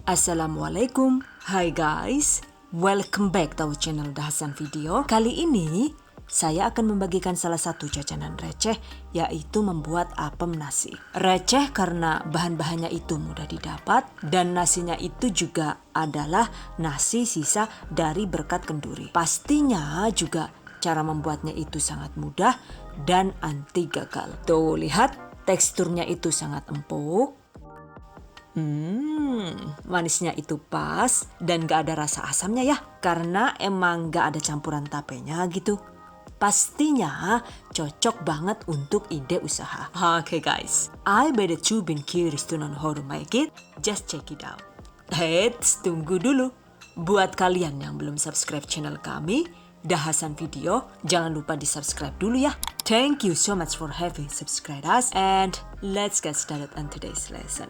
Assalamualaikum, hai guys, welcome back to our channel Dahasan Video. Kali ini saya akan membagikan salah satu jajanan receh, yaitu membuat apem nasi. Receh karena bahan-bahannya itu mudah didapat dan nasinya itu juga adalah nasi sisa dari berkat kenduri. Pastinya juga cara membuatnya itu sangat mudah dan anti gagal. Tuh lihat, teksturnya itu sangat empuk. Manisnya itu pas dan gak ada rasa asamnya ya, karena emang gak ada campuran tapenya gitu. Pastinya cocok banget untuk ide usaha. Okay guys, I bet that you've been curious to know how to make it. Just check it out. Heads, tunggu dulu. Buat kalian yang belum subscribe channel kami, Dahasan Video, jangan lupa di subscribe dulu ya. Thank you so much for having subscribed us, and let's get started on today's lesson.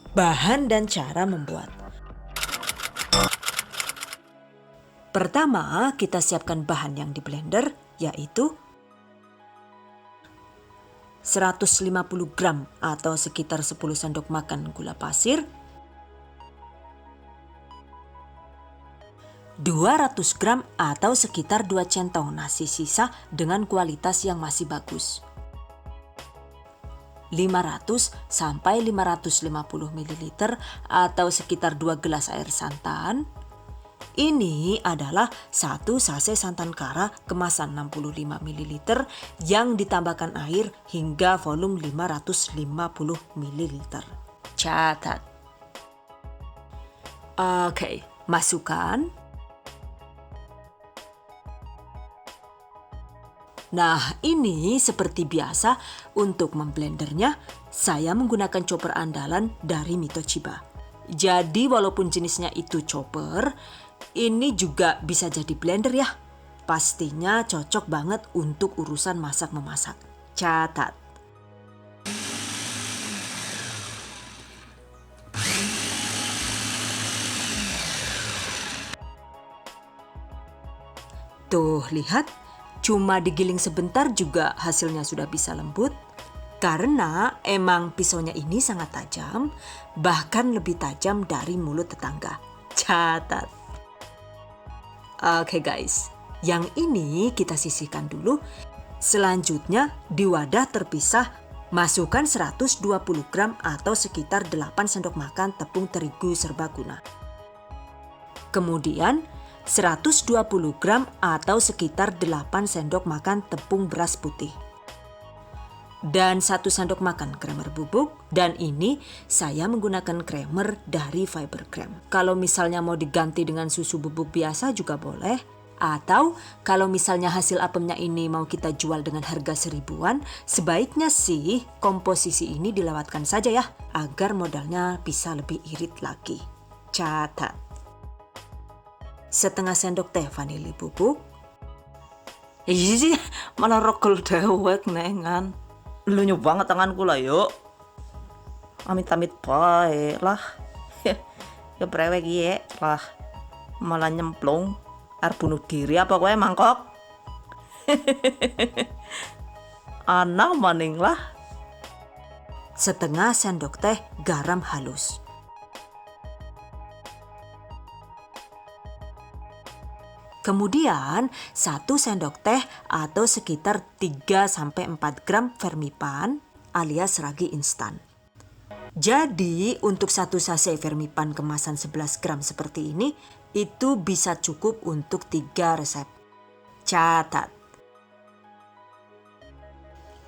Bahan dan cara membuat. Pertama, kita siapkan bahan yang di blender, yaitu 150 gram atau sekitar 10 sendok makan gula pasir, 200 gram atau sekitar 2 centong nasi sisa dengan kualitas yang masih bagus, 500 sampai 550 ml atau sekitar 2 gelas air santan. Ini adalah 1 sachet santan kara kemasan 65 ml yang ditambahkan air hingga volume 550 ml. Catat. Oke, masukkan. Nah, ini seperti biasa untuk memblendernya, saya menggunakan chopper andalan dari Mitochiba. Jadi walaupun jenisnya itu chopper, ini juga bisa jadi blender ya. Pastinya cocok banget untuk urusan masak-memasak. Catat. Tuh, lihat. Cuma digiling sebentar juga hasilnya sudah bisa lembut. Karena emang pisaunya ini sangat tajam, bahkan lebih tajam dari mulut tetangga. Catat. Oke guys, yang ini kita sisihkan dulu. Selanjutnya di wadah terpisah, masukkan 120 gram atau sekitar 8 sendok makan tepung terigu serbaguna. Kemudian 120 gram atau sekitar 8 sendok makan tepung beras putih. Dan 1 sendok makan kremer bubuk, dan ini saya menggunakan kremer dari Fiber Creme. Kalau misalnya mau diganti dengan susu bubuk biasa juga boleh. Atau kalau misalnya hasil apemnya ini mau kita jual dengan harga 1000-an, sebaiknya sih komposisi ini dilewatkan saja ya, agar modalnya bisa lebih irit lagi. Catat. Setengah sendok teh vanili bubuk. Iya sih, malah rogol dewek nengan. Lu banget tanganku lah yuk. Amit-amit bae lah. Ya brewek ye lah. Malah nyemplung. Arep bunuh diri apa kowe mangkok? Anak maning lah. Setengah sendok teh garam halus. Kemudian 1 sendok teh atau sekitar 3-4 gram Fermipan alias ragi instan. Jadi untuk 1 sachet Fermipan kemasan 11 gram seperti ini, itu bisa cukup untuk 3 resep. Catat.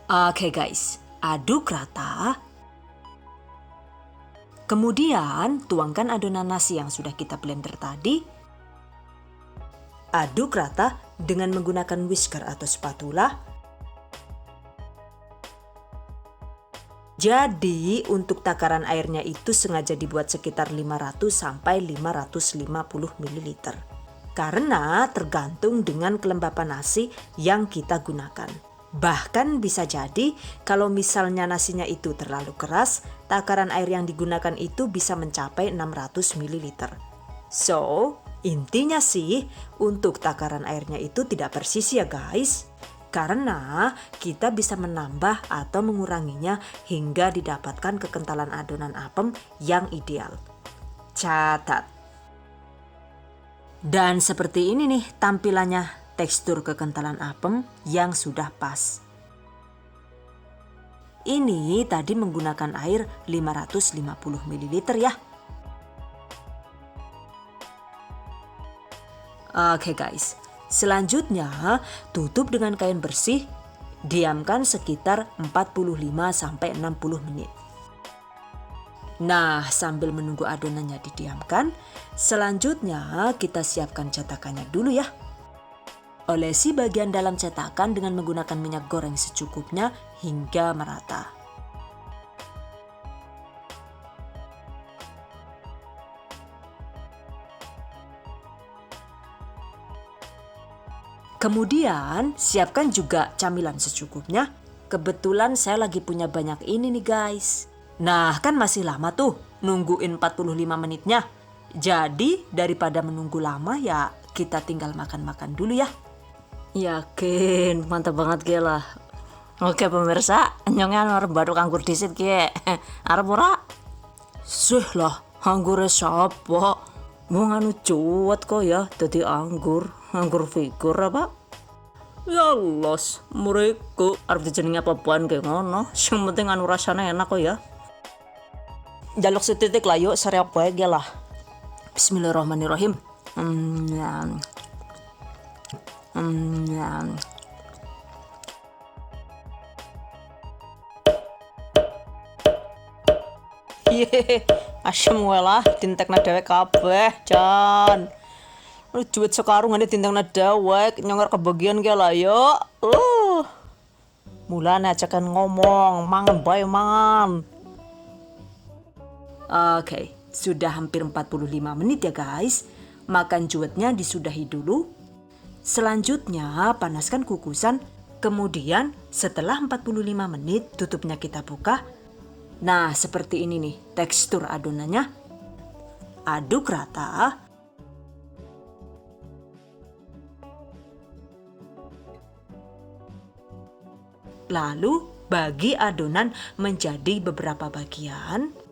Oke guys, aduk rata. Kemudian tuangkan adonan nasi yang sudah kita blender tadi. Aduk rata dengan menggunakan whisker atau spatula. Jadi untuk takaran airnya itu sengaja dibuat sekitar 500 sampai 550 ml. Karena tergantung dengan kelembapan nasi yang kita gunakan. Bahkan bisa jadi kalau misalnya nasinya itu terlalu keras, takaran air yang digunakan itu bisa mencapai 600 ml. So, intinya sih untuk takaran airnya itu tidak persis ya guys. karena kita bisa menambah atau menguranginya hingga didapatkan kekentalan adonan apem yang ideal. Catat. Dan seperti ini nih tampilannya, tekstur kekentalan apem yang sudah pas. Ini tadi menggunakan air 550 ml ya. Oke guys, selanjutnya tutup dengan kain bersih, diamkan sekitar 45-60 menit. Nah, sambil menunggu adonannya didiamkan, selanjutnya kita siapkan cetakannya dulu ya. Olesi bagian dalam cetakan dengan menggunakan minyak goreng secukupnya hingga merata. Kemudian siapkan juga camilan secukupnya. Kebetulan saya lagi punya banyak ini nih guys. Nah kan masih lama tuh nungguin 45 menitnya. Jadi daripada menunggu lama ya kita tinggal makan-makan dulu ya. Yakin, mantap banget ge lah. Oke pemirsa, nyongnya arep baru anggur disit ge. Arep ora? Sih lah, anggure sapa? Wong anu cuwet kok ya dadi anggur figur apa? Ya los, Mereka arep dijenengi apa-apaan kayak ngono. Sing penting anu rasanya enak kok ya. Jaluk setitik lah yuk, serep wae ge lah. Bismillahirrahmanirrahim. Ye, asem wae lah dintekna dewek kabeh, Jan. Lu duit sekarung ngene dintekna dewek, nyonger kebagian ge lah yo. Mulane ajakan ngomong, mangan bae mangan. Oke, sudah hampir 45 menit ya guys. Makan cuetnya disudahi dulu. Selanjutnya panaskan kukusan. Kemudian setelah 45 menit tutupnya kita buka. Nah seperti ini nih tekstur adonannya. Aduk rata. Lalu bagi adonan menjadi beberapa bagian.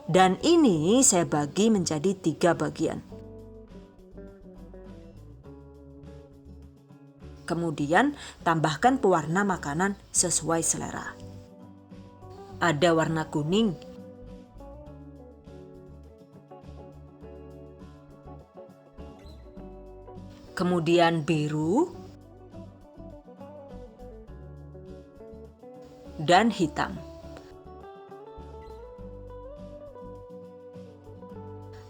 Dan ini saya bagi menjadi 3 bagian. Kemudian tambahkan pewarna makanan sesuai selera. Ada warna kuning, kemudian biru, dan hitam.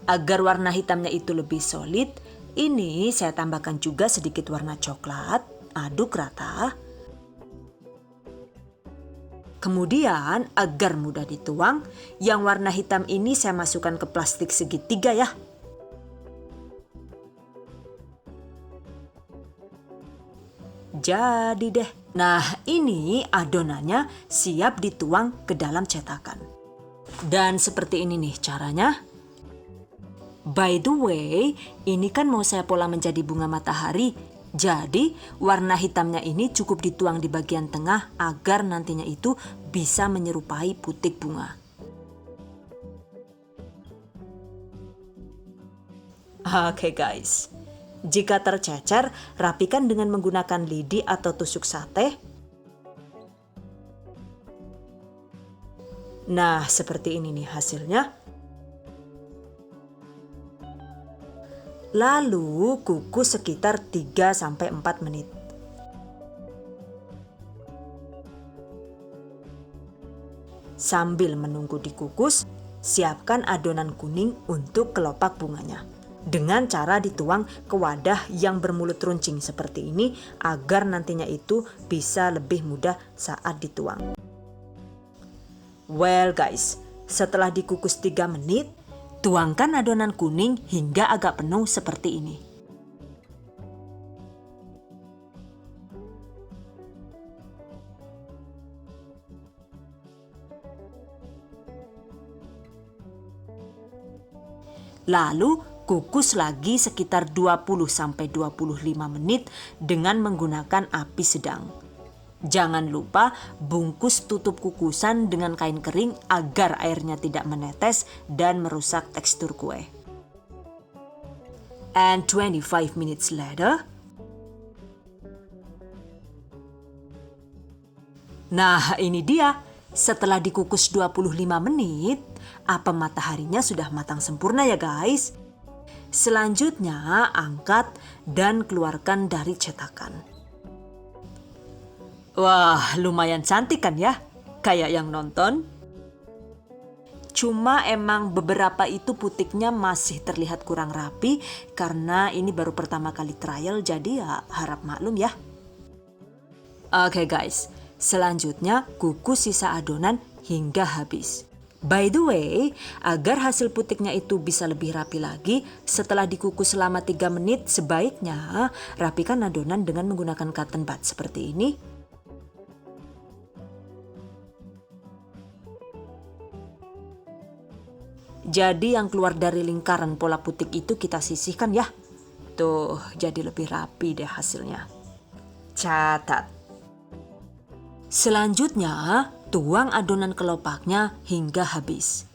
Agar warna hitamnya itu lebih solid, ini saya tambahkan juga sedikit warna coklat, aduk rata. Kemudian agar mudah dituang, yang warna hitam ini saya masukkan ke plastik segitiga ya. Jadi deh. Nah ini adonannya siap dituang ke dalam cetakan. Dan seperti ini nih caranya. By the way, ini kan mau saya pola menjadi bunga matahari. Jadi warna hitamnya ini cukup dituang di bagian tengah agar nantinya itu bisa menyerupai putik bunga. Oke guys, jika tercecer, rapikan dengan menggunakan lidi atau tusuk sate. Nah seperti ini nih hasilnya. Lalu kukus sekitar 3-4 menit. Sambil menunggu dikukus, siapkan adonan kuning untuk kelopak bunganya. Dengan cara dituang ke wadah yang bermulut runcing seperti ini agar nantinya itu bisa lebih mudah saat dituang. Well guys, setelah dikukus 3 menit, tuangkan adonan kuning hingga agak penuh seperti ini. Lalu Kukus lagi sekitar 20-25 menit dengan menggunakan api sedang. Jangan lupa bungkus tutup kukusan dengan kain kering agar airnya tidak menetes dan merusak tekstur kue. And 25 minutes later, nah ini dia, setelah dikukus 25 menit, apem mataharinya sudah matang sempurna ya guys. Selanjutnya angkat dan keluarkan dari cetakan. Wah, lumayan cantik kan ya? Kayak yang nonton. Cuma emang beberapa itu putiknya masih terlihat kurang rapi karena ini baru pertama kali trial, jadi ya harap maklum ya. Oke guys, selanjutnya kukus sisa adonan hingga habis. By the way, agar hasil putiknya itu bisa lebih rapi lagi, setelah dikukus selama 3 menit, sebaiknya rapikan adonan dengan menggunakan cotton bud seperti ini. Jadi yang keluar dari lingkaran pola putik itu kita sisihkan ya. Tuh, jadi lebih rapi deh hasilnya. Catat. Selanjutnya, tuang adonan kelopaknya hingga habis.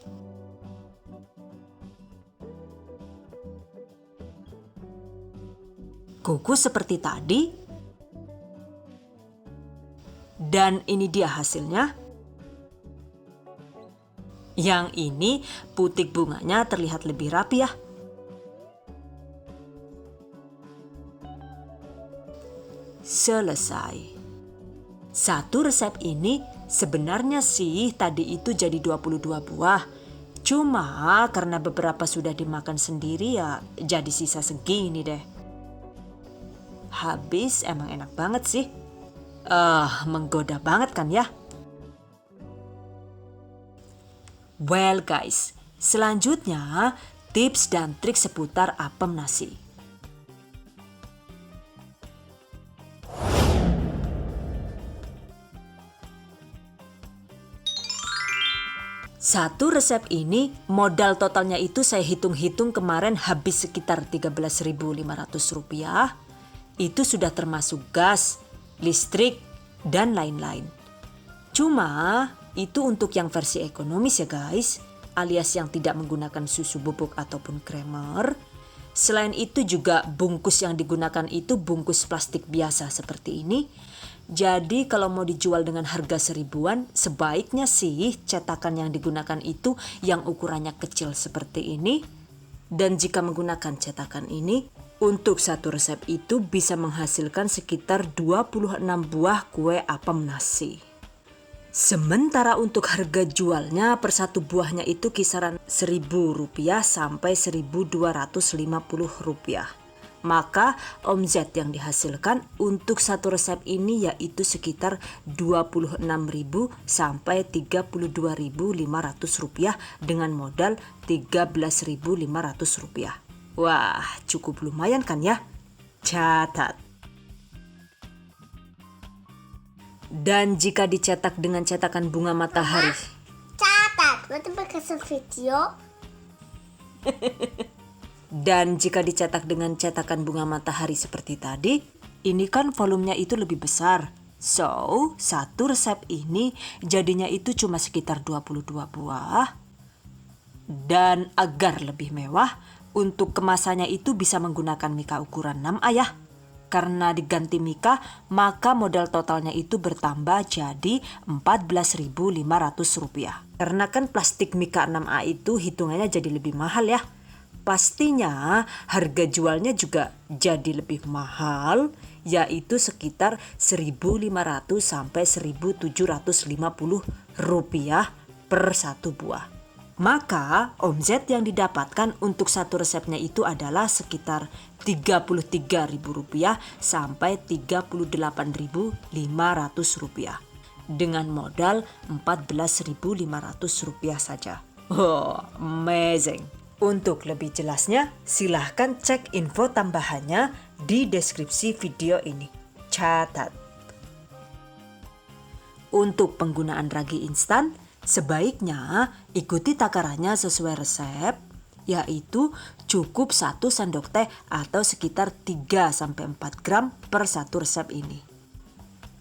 Kukus seperti tadi. Dan ini dia hasilnya. Yang ini putik bunganya terlihat lebih rapi ya. Selesai. Satu resep ini sebenarnya sih tadi itu jadi 22 buah. Cuma karena beberapa sudah dimakan sendiri ya jadi sisa segini deh. Habis emang enak banget sih. Menggoda banget kan ya. Well guys, selanjutnya tips dan trik seputar apem nasi. Satu resep ini modal totalnya itu saya hitung-hitung kemarin habis sekitar Rp13.500. Itu sudah termasuk gas, listrik, dan lain-lain. Cuma itu untuk yang versi ekonomis ya guys, alias yang tidak menggunakan susu bubuk ataupun creamer. Selain itu juga bungkus yang digunakan itu bungkus plastik biasa seperti ini. Jadi kalau mau dijual dengan harga 1.000-an, sebaiknya sih cetakan yang digunakan itu yang ukurannya kecil seperti ini. Dan jika menggunakan cetakan ini, untuk satu resep itu bisa menghasilkan sekitar 26 buah kue apem nasi. Sementara untuk harga jualnya per satu buahnya itu kisaran Rp1.000 sampai Rp1.250. Maka omzet yang dihasilkan untuk satu resep ini yaitu sekitar Rp26.000 sampai Rp32.500 dengan modal Rp13.500. Wah, cukup lumayan kan ya? Catat. Dan jika dicetak dengan cetakan bunga matahari. Catat, nanti kasih video. Dan jika dicetak dengan cetakan bunga matahari seperti tadi, ini kan volumenya itu lebih besar. So, satu resep ini jadinya itu cuma sekitar 22 buah. Dan agar lebih mewah, untuk kemasannya itu bisa menggunakan mika ukuran 6A ya. Karena diganti mika, maka modal totalnya itu bertambah jadi Rp14.500. Karena kan plastik mika 6A itu hitungannya jadi lebih mahal ya. Pastinya harga jualnya juga jadi lebih mahal, yaitu sekitar Rp1.500 sampai Rp1.750 per satu buah. Maka omzet yang didapatkan untuk satu resepnya itu adalah sekitar Rp33.000 sampai Rp38.500 dengan modal Rp14.500 saja. Oh, amazing! Untuk lebih jelasnya, silahkan cek info tambahannya di deskripsi video ini. Catat. Untuk penggunaan ragi instan, sebaiknya ikuti takarannya sesuai resep, yaitu cukup 1 sendok teh atau sekitar 3-4 gram per satu resep ini.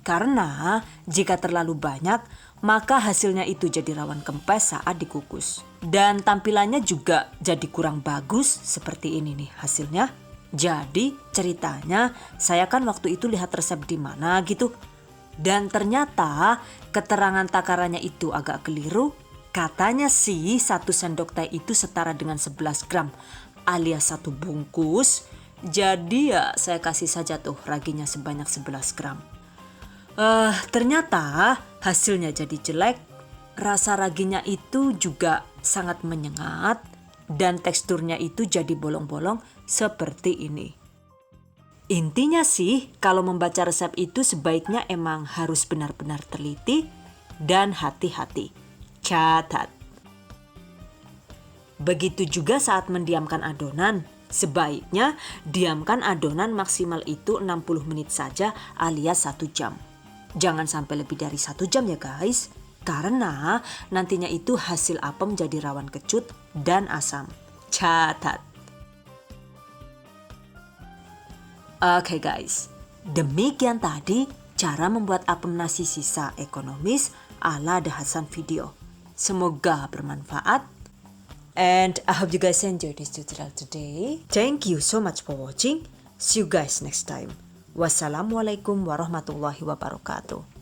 Karena jika terlalu banyak, maka hasilnya itu jadi rawan kempes saat dikukus. Dan tampilannya juga jadi kurang bagus seperti ini nih hasilnya. Jadi ceritanya saya kan waktu itu lihat resep di mana gitu. Dan ternyata keterangan takarannya itu agak keliru. Katanya sih 1 sendok teh itu setara dengan 11 gram alias 1 bungkus. Jadi ya saya kasih saja tuh raginya sebanyak 11 gram. Ternyata hasilnya jadi jelek. Rasa raginya itu juga sangat menyengat dan teksturnya itu jadi bolong-bolong seperti ini. Intinya sih kalau membaca resep itu sebaiknya emang harus benar-benar teliti dan hati-hati. Catat. Begitu juga saat mendiamkan adonan. Sebaiknya diamkan adonan maksimal itu 60 menit saja alias 1 jam. Jangan sampai lebih dari 1 jam ya guys. Karena nantinya itu hasil apem jadi rawan kecut dan asam. Catat. Oke guys, demikian tadi cara membuat apem nasi sisa ekonomis ala The Hasan video. Semoga bermanfaat. And I hope you guys enjoyed this tutorial today. Thank you so much for watching. See you guys next time. Wassalamualaikum warahmatullahi wabarakatuh.